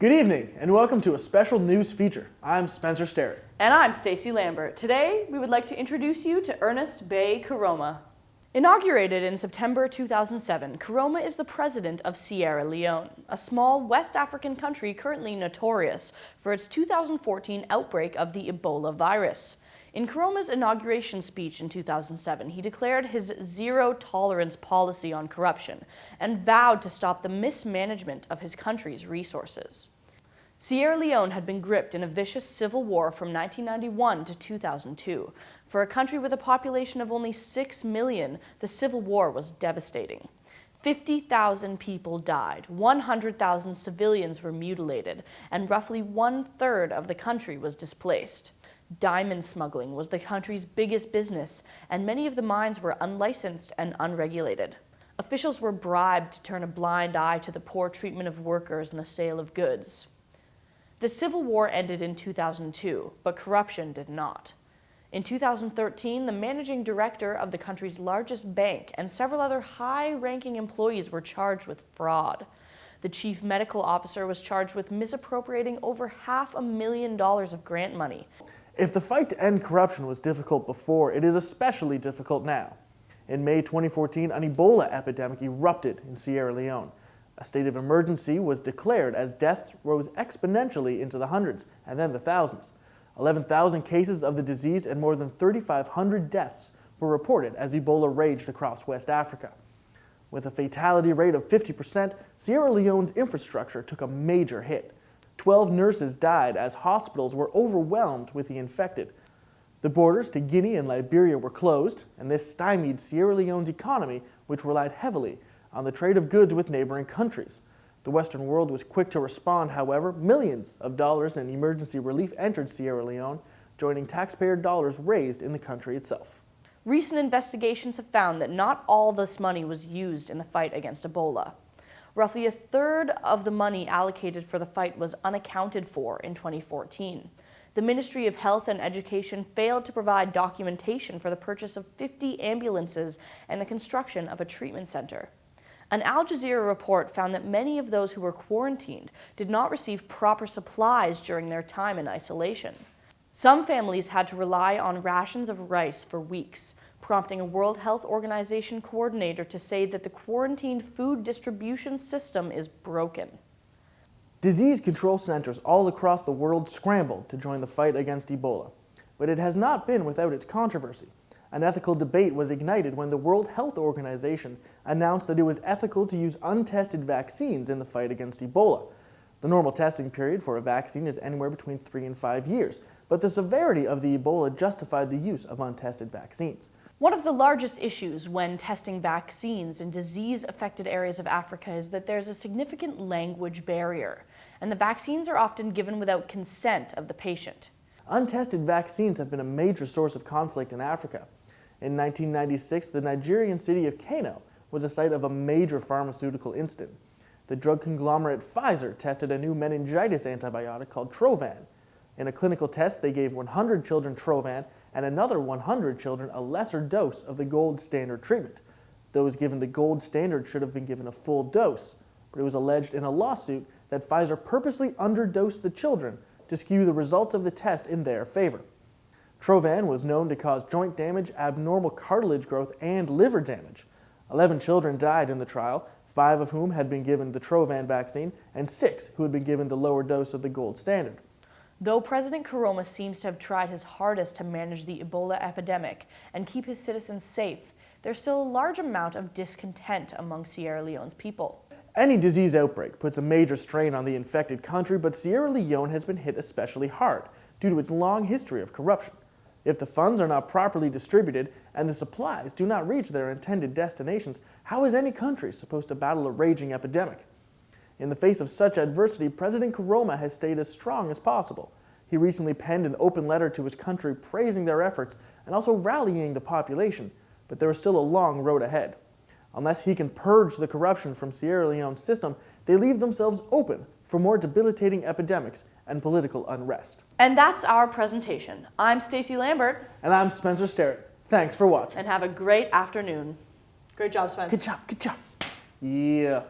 Good evening, and welcome to a special news feature. I'm Spencer Sterritt. And I'm Stacey Lambert. Today, we would like to introduce you to Ernest Bay Koroma. Inaugurated in September 2007, Koroma is the president of Sierra Leone, a small West African country currently notorious for its 2014 outbreak of the Ebola virus. In Koroma's inauguration speech in 2007, he declared his zero-tolerance policy on corruption and vowed to stop the mismanagement of his country's resources. Sierra Leone had been gripped in a vicious civil war from 1991 to 2002. For a country with a population of only 6 million, the civil war was devastating. 50,000 people died, 100,000 civilians were mutilated, and roughly one-third of the country was displaced. Diamond smuggling was the country's biggest business, and many of the mines were unlicensed and unregulated. Officials were bribed to turn a blind eye to the poor treatment of workers and the sale of goods. The Civil War ended in 2002, but corruption did not. In 2013, the managing director of the country's largest bank and several other high-ranking employees were charged with fraud. The chief medical officer was charged with misappropriating over $500,000 of grant money. If the fight to end corruption was difficult before, it is especially difficult now. In May 2014, an Ebola epidemic erupted in Sierra Leone. A state of emergency was declared as deaths rose exponentially into the hundreds and then the thousands. 11,000 cases of the disease and more than 3,500 deaths were reported as Ebola raged across West Africa. With a fatality rate of 50%, Sierra Leone's infrastructure took a major hit. 12 nurses died as hospitals were overwhelmed with the infected. The borders to Guinea and Liberia were closed, and this stymied Sierra Leone's economy, which relied heavily on the trade of goods with neighboring countries. The Western world was quick to respond, however. Millions of dollars in emergency relief entered Sierra Leone, joining taxpayer dollars raised in the country itself. Recent investigations have found that not all this money was used in the fight against Ebola. Roughly a third of the money allocated for the fight was unaccounted for in 2014. The Ministry of Health and Education failed to provide documentation for the purchase of 50 ambulances and the construction of a treatment center. An Al Jazeera report found that many of those who were quarantined did not receive proper supplies during their time in isolation. Some families had to rely on rations of rice for weeks, prompting a World Health Organization coordinator to say that the quarantined food distribution system is broken. Disease control centers all across the world scrambled to join the fight against Ebola, but it has not been without its controversy. An ethical debate was ignited when the World Health Organization announced that it was ethical to use untested vaccines in the fight against Ebola. The normal testing period for a vaccine is anywhere between 3 and 5 years, but the severity of the Ebola justified the use of untested vaccines. One of the largest issues when testing vaccines in disease-affected areas of Africa is that there's a significant language barrier, and the vaccines are often given without consent of the patient. Untested vaccines have been a major source of conflict in Africa. In 1996, the Nigerian city of Kano was the site of a major pharmaceutical incident. The drug conglomerate Pfizer tested a new meningitis antibiotic called Trovan. In a clinical test, they gave 100 children Trovan and another 100 children a lesser dose of the gold standard treatment. Those given the gold standard should have been given a full dose, but it was alleged in a lawsuit that Pfizer purposely underdosed the children to skew the results of the test in their favor. Trovan was known to cause joint damage, abnormal cartilage growth, and liver damage. 11 children died in the trial, 5 of whom had been given the Trovan vaccine, and 6 who had been given the lower dose of the gold standard. Though President Koroma seems to have tried his hardest to manage the Ebola epidemic and keep his citizens safe, there's still a large amount of discontent among Sierra Leone's people. Any disease outbreak puts a major strain on the infected country, but Sierra Leone has been hit especially hard due to its long history of corruption. If the funds are not properly distributed and the supplies do not reach their intended destinations, how is any country supposed to battle a raging epidemic? In the face of such adversity, President Koroma has stayed as strong as possible. He recently penned an open letter to his country praising their efforts and also rallying the population, but there is still a long road ahead. Unless he can purge the corruption from Sierra Leone's system, they leave themselves open for more debilitating epidemics and political unrest. And that's our presentation. I'm Stacey Lambert. And I'm Spencer Sterritt. Thanks for watching. And have a great afternoon. Great job, Spence. Good job, good job. Yeah.